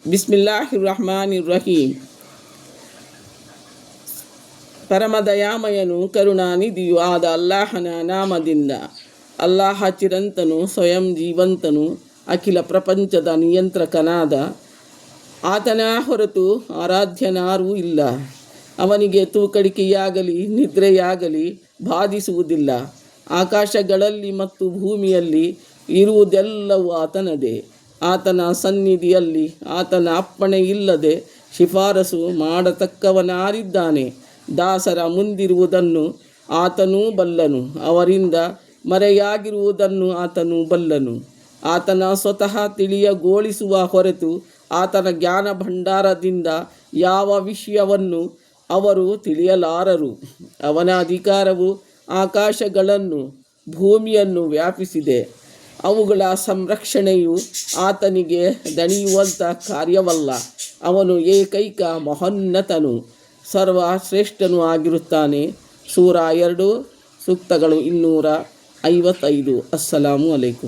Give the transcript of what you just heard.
ಬಿಸ್ಮಿಲ್ಲಾಹಿರ್ ರಹಮಾನಿರ್ ರಹೀಮ್. ಪರಮದಯಾಮಯನು ಕರುಣಾನಿಧಿಯು ಆದ ಅಲ್ಲಾಹನ ನಾಮದಿಂದ. ಅಲ್ಲಾಹ ಚಿರಂತನು, ಸ್ವಯಂ ಜೀವಂತನು, ಅಖಿಲ ಪ್ರಪಂಚದ ನಿಯಂತ್ರಕನಾದ. ಆತನ ಹೊರತು ಆರಾಧ್ಯನಾರೂ ಇಲ್ಲ. ಅವನಿಗೆ ತೂಕಡಿಕೆಯಾಗಲಿ ನಿದ್ರೆಯಾಗಲಿ ಬಾಧಿಸುವುದಿಲ್ಲ. ಆಕಾಶಗಳಲ್ಲಿ ಮತ್ತು ಭೂಮಿಯಲ್ಲಿ ಇರುವುದೆಲ್ಲವೂ ಆತನದೇ. ಆತನ ಸನ್ನಿಧಿಯಲ್ಲಿ ಆತನ ಅಪ್ಪಣೆ ಇಲ್ಲದೆ ಶಿಫಾರಸು ಮಾಡತಕ್ಕವನಾರಿದ್ದಾನೆ. ದಾಸರ ಮುಂದಿರುವುದನ್ನು ಆತನೂ ಬಲ್ಲನು, ಅವರಿಂದ ಮರೆಯಾಗಿರುವುದನ್ನು ಆತನೂ ಬಲ್ಲನು. ಆತನ ಸ್ವತಃ ತಿಳಿಯಗೊಳಿಸುವ ಹೊರತು ಆತನ ಜ್ಞಾನ ಭಂಡಾರದಿಂದ ಯಾವ ವಿಷಯವನ್ನು ಅವರು ತಿಳಿಯಲಾರರು. ಅವನ ಅಧಿಕಾರವು ಆಕಾಶಗಳನ್ನು ಭೂಮಿಯನ್ನು ವ್ಯಾಪಿಸಿದೆ. ಅವುಗಳ ಸಂರಕ್ಷಣೆಯು ಆತನಿಗೆ ದಣಿಯುವಂಥ ಕಾರ್ಯವಲ್ಲ. ಅವನು ಏಕೈಕ ಮಹೋನ್ನತನು, ಸರ್ವಶ್ರೇಷ್ಠನೂ ಆಗಿರುತ್ತಾನೆ. ಸೂರ 2 ಸೂಕ್ತಗಳು 255. ಅಸ್ಸಲಾಮು ಅಲೈಕುಂ.